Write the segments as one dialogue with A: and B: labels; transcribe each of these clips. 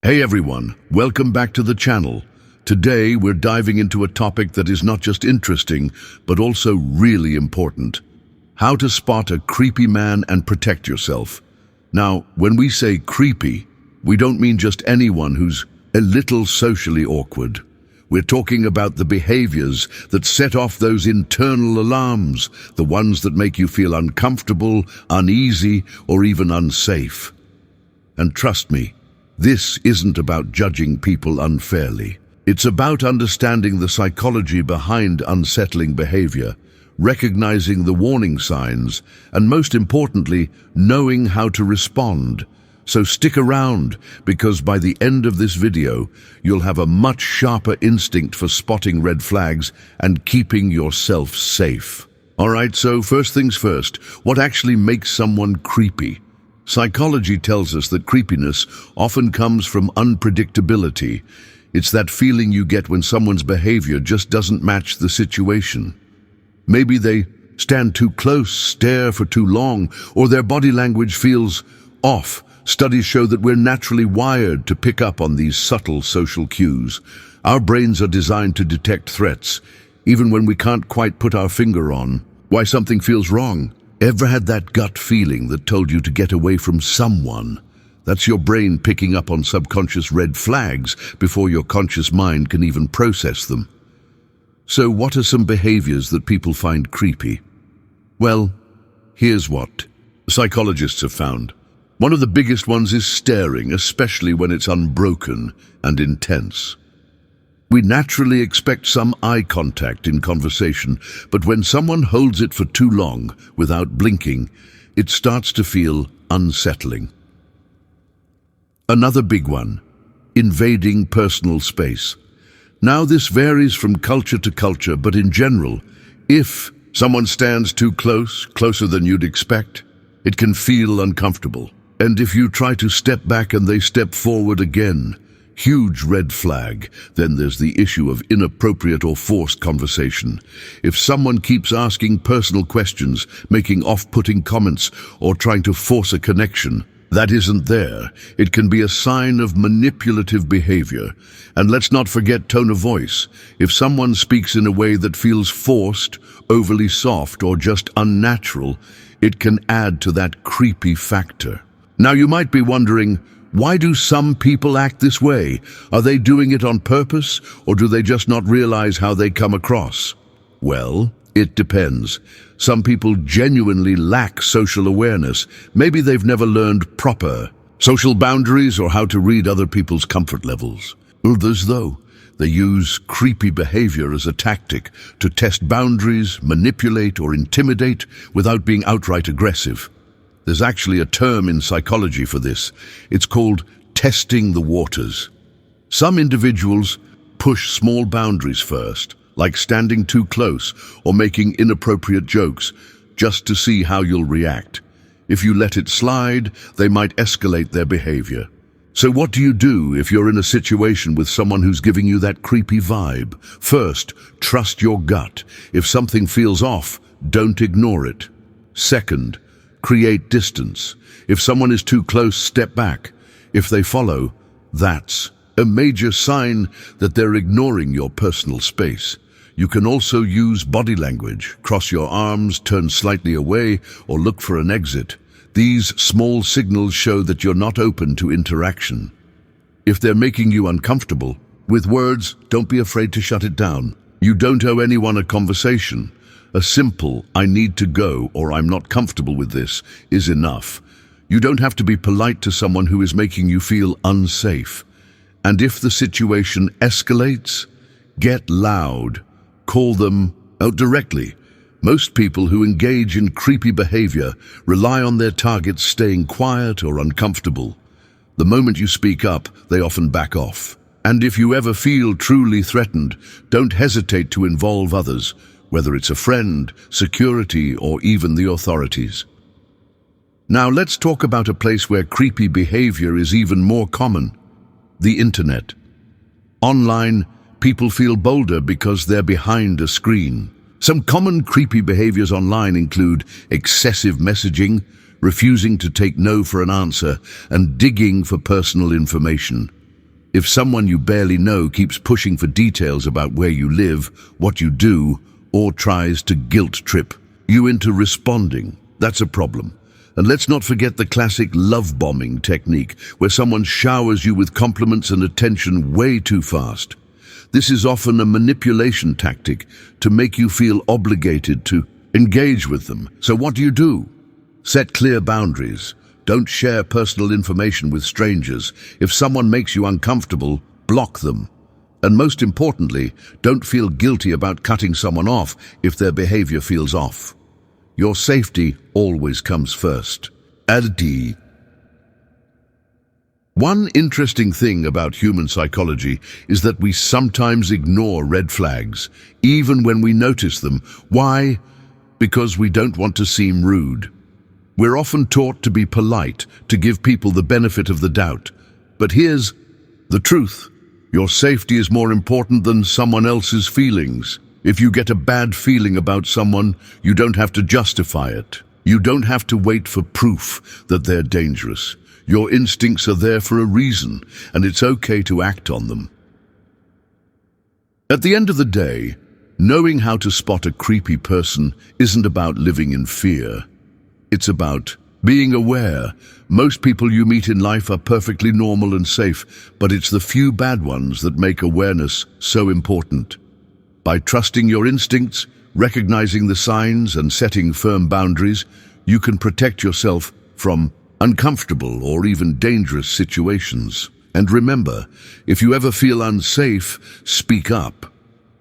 A: Hey everyone, welcome back to the channel. Today we're diving into a topic that is not just interesting, but also really important. How to spot a creepy man and protect yourself. Now, when we say creepy, we don't mean just anyone who's a little socially awkward. We're talking about the behaviors that set off those internal alarms, the ones that make you feel uncomfortable, uneasy, or even unsafe. And trust me, this isn't about judging people unfairly. It's about understanding the psychology behind unsettling behavior, recognizing the warning signs, and most importantly, knowing how to respond. So stick around, because by the end of this video, you'll have a much sharper instinct for spotting red flags and keeping yourself safe. Alright, so first things first, what actually makes someone creepy? Psychology tells us that creepiness often comes from unpredictability. It's that feeling you get when someone's behavior just doesn't match the situation. Maybe they stand too close, stare for too long, or their body language feels off. Studies show that we're naturally wired to pick up on these subtle social cues. Our brains are designed to detect threats, even when we can't quite put our finger on why something feels wrong. Ever had that gut feeling that told you to get away from someone? That's your brain picking up on subconscious red flags before your conscious mind can even process them. So what are some behaviors that people find creepy? Well, here's what psychologists have found. One of the biggest ones is staring, especially when it's unbroken and intense. We naturally expect some eye contact in conversation, but when someone holds it for too long without blinking, it starts to feel unsettling. Another big one, invading personal space. Now this varies from culture to culture, but in general, if someone stands too close, closer than you'd expect, it can feel uncomfortable. And if you try to step back and they step forward again, huge red flag. Then there's the issue of inappropriate or forced conversation. If someone keeps asking personal questions, making off-putting comments, or trying to force a connection that isn't there, it can be a sign of manipulative behavior. And let's not forget tone of voice. If someone speaks in a way that feels forced, overly soft, or just unnatural, it can add to that creepy factor. Now you might be wondering, why do some people act this way? Are they doing it on purpose, or do they just not realize how they come across? Well, it depends. Some people genuinely lack social awareness. Maybe they've never learned proper social boundaries or how to read other people's comfort levels. Others, though, they use creepy behavior as a tactic to test boundaries, manipulate, or intimidate without being outright aggressive. There's actually a term in psychology for this. It's called testing the waters. Some individuals push small boundaries first, like standing too close or making inappropriate jokes, just to see how you'll react. If you let it slide, they might escalate their behavior. So what do you do if you're in a situation with someone who's giving you that creepy vibe? First, trust your gut. If something feels off, don't ignore it. Second, create distance. If someone is too close, step back. If they follow, that's a major sign that they're ignoring your personal space. You can also use body language. Cross your arms, turn slightly away, or look for an exit. These small signals show that you're not open to interaction. If they're making you uncomfortable, with words, don't be afraid to shut it down. You don't owe anyone a conversation. A simple, "I need to go," or "I'm not comfortable with this," is enough. You don't have to be polite to someone who is making you feel unsafe. And if the situation escalates, get loud. Call them out directly. Most people who engage in creepy behavior rely on their targets staying quiet or uncomfortable. The moment you speak up, they often back off. And if you ever feel truly threatened, don't hesitate to involve others, whether it's a friend, security, or even the authorities. Now let's talk about a place where creepy behavior is even more common: the internet. Online, people feel bolder because they're behind a screen. Some common creepy behaviors online include excessive messaging, refusing to take no for an answer, and digging for personal information. If someone you barely know keeps pushing for details about where you live, what you do, or tries to guilt trip you into responding, that's a problem. And let's not forget the classic love bombing technique, where someone showers you with compliments and attention way too fast. This is often a manipulation tactic to make you feel obligated to engage with them. So what do? Set clear boundaries. Don't share personal information with strangers. If someone makes you uncomfortable, block them. And most importantly, don't feel guilty about cutting someone off if their behavior feels off. Your safety always comes first. One interesting thing about human psychology is that we sometimes ignore red flags, even when we notice them. Why? Because we don't want to seem rude. We're often taught to be polite, to give people the benefit of the doubt. But here's the truth. Your safety is more important than someone else's feelings. If you get a bad feeling about someone, you don't have to justify it. You don't have to wait for proof that they're dangerous. Your instincts are there for a reason, and it's okay to act on them. At the end of the day, knowing how to spot a creepy person isn't about living in fear. It's about being aware. Most people you meet in life are perfectly normal and safe, but it's the few bad ones that make awareness so important. By trusting your instincts, recognizing the signs, and setting firm boundaries, you can protect yourself from uncomfortable or even dangerous situations. And remember, if you ever feel unsafe, speak up.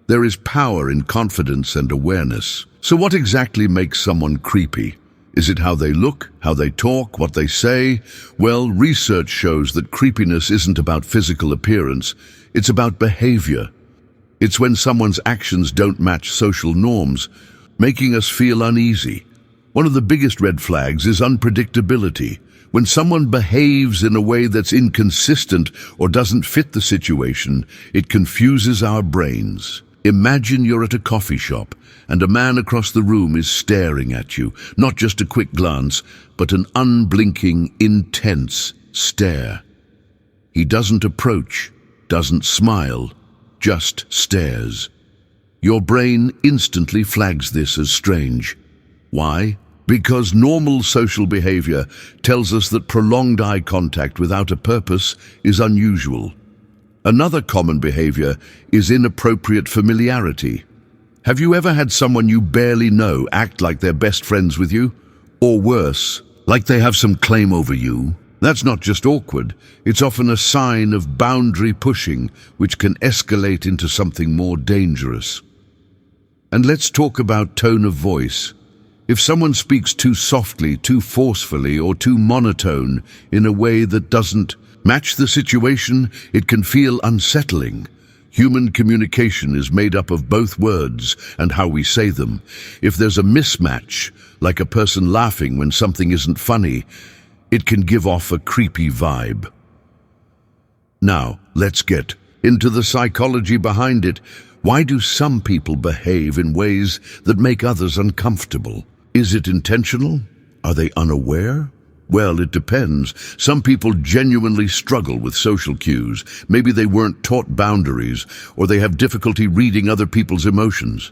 A: There is power in confidence and awareness. So what exactly makes someone creepy? Is it how they look, how they talk, what they say? Well, research shows that creepiness isn't about physical appearance, it's about behavior. It's when someone's actions don't match social norms, making us feel uneasy. One of the biggest red flags is unpredictability. When someone behaves in a way that's inconsistent or doesn't fit the situation, it confuses our brains. Imagine you're at a coffee shop and a man across the room is staring at you, not just a quick glance, but an unblinking, intense stare. He doesn't approach, doesn't smile, just stares. Your brain instantly flags this as strange. Why? Because normal social behavior tells us that prolonged eye contact without a purpose is unusual. Another common behavior is inappropriate familiarity. Have you ever had someone you barely know act like they're best friends with you? Or worse, like they have some claim over you? That's not just awkward, it's often a sign of boundary pushing, which can escalate into something more dangerous. And let's talk about tone of voice. If someone speaks too softly, too forcefully, or too monotone in a way that doesn't match the situation, it can feel unsettling. Human communication is made up of both words and how we say them. If there's a mismatch, like a person laughing when something isn't funny, it can give off a creepy vibe. Now, let's get into the psychology behind it. Why do some people behave in ways that make others uncomfortable? Is it intentional? Are they unaware? Well, it depends. Some people genuinely struggle with social cues. Maybe they weren't taught boundaries, or they have difficulty reading other people's emotions.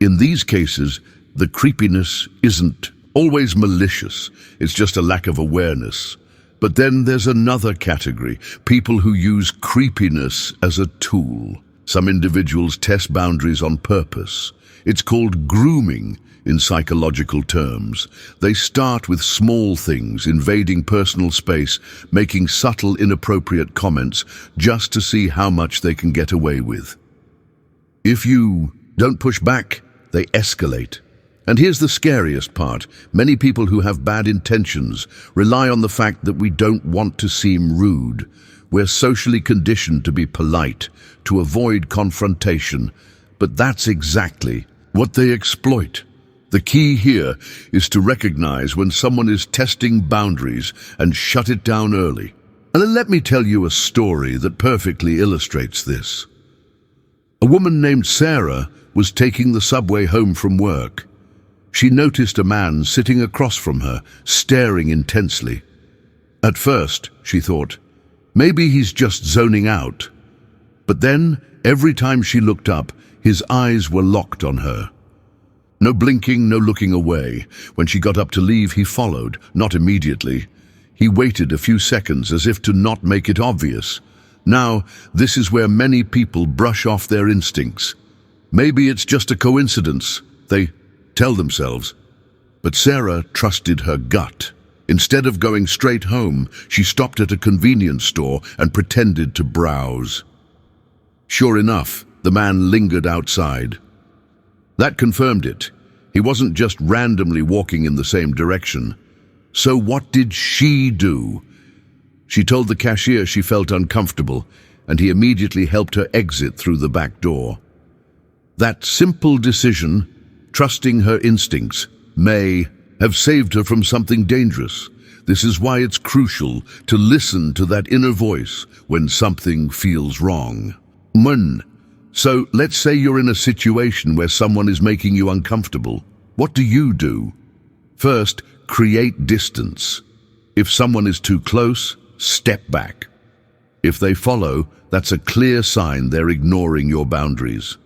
A: In these cases, the creepiness isn't always malicious, it's just a lack of awareness. But then there's another category, people who use creepiness as a tool. Some individuals test boundaries on purpose. It's called grooming in psychological terms. They start with small things, invading personal space, making subtle, inappropriate comments, just to see how much they can get away with. If you don't push back, they escalate. And here's the scariest part. Many people who have bad intentions rely on the fact that we don't want to seem rude. We're socially conditioned to be polite, to avoid confrontation. But that's exactly what they exploit. The key here is to recognize when someone is testing boundaries and shut it down early. And let me tell you a story that perfectly illustrates this. A woman named Sarah was taking the subway home from work. She noticed a man sitting across from her, staring intensely. At first, she thought, Maybe he's just zoning out. But then, every time she looked up, his eyes were locked on her. No blinking, no looking away. When she got up to leave, he followed, not immediately. He waited a few seconds as if to not make it obvious. Now, this is where many people brush off their instincts. Maybe it's just a coincidence, they tell themselves. But Sarah trusted her gut. Instead of going straight home, she stopped at a convenience store and pretended to browse. Sure enough, the man lingered outside. That confirmed it. He wasn't just randomly walking in the same direction. So what did she do? She told the cashier she felt uncomfortable, and he immediately helped her exit through the back door. That simple decision, trusting her instincts, may have saved her from something dangerous. This is why it's crucial to listen to that inner voice when something feels wrong. So let's say you're in a situation where someone is making you uncomfortable. What do you do? First, create distance. If someone is too close, step back. If they follow, that's a clear sign they're ignoring your boundaries.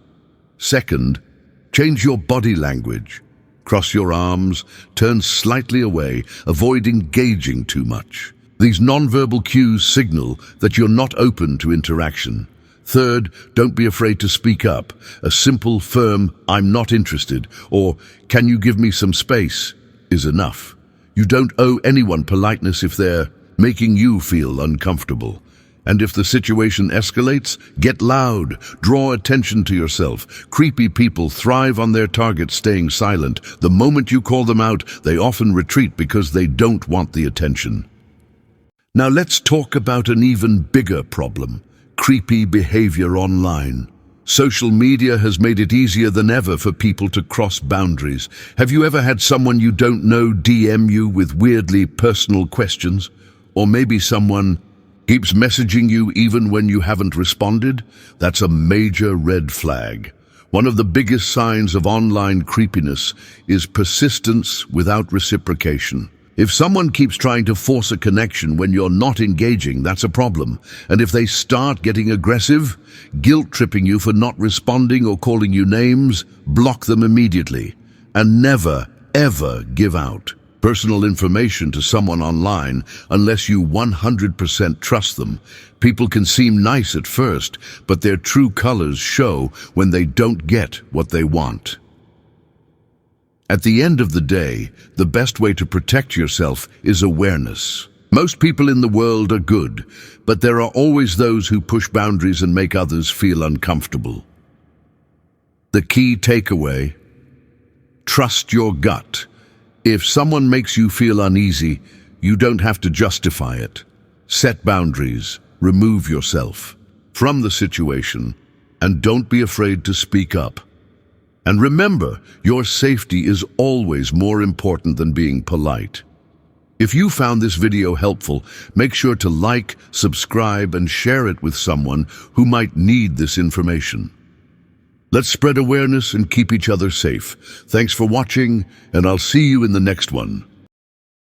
A: Second, change your body language. Cross your arms, turn slightly away, avoid engaging too much. These nonverbal cues signal that you're not open to interaction. Third, don't be afraid to speak up. A simple, firm, "I'm not interested," or "Can you give me some space?" is enough. You don't owe anyone politeness if they're making you feel uncomfortable. And if the situation escalates, get loud, draw attention to yourself. Creepy people thrive on their target staying silent. The moment you call them out, they often retreat because they don't want the attention. Now let's talk about an even bigger problem: creepy behavior online. Social media has made it easier than ever for people to cross boundaries. Have you ever had someone you don't know DM you with weirdly personal questions? Or maybe someone keeps messaging you even when you haven't responded? That's a major red flag. One of the biggest signs of online creepiness is persistence without reciprocation. If someone keeps trying to force a connection when you're not engaging, that's a problem. And if they start getting aggressive, guilt-tripping you for not responding or calling you names, block them immediately. And never, ever give out personal information to someone online unless you 100% trust them. People can seem nice at first, but their true colors show when they don't get what they want. At the end of the day, the best way to protect yourself is awareness. Most people in the world are good, but there are always those who push boundaries and make others feel uncomfortable. The key takeaway: trust your gut. If someone makes you feel uneasy, you don't have to justify it. Set boundaries, remove yourself from the situation, and don't be afraid to speak up. And remember, your safety is always more important than being polite. If you found this video helpful, make sure to like, subscribe, and share it with someone who might need this information. Let's spread awareness and keep each other safe. Thanks for watching, and I'll see you in the next one.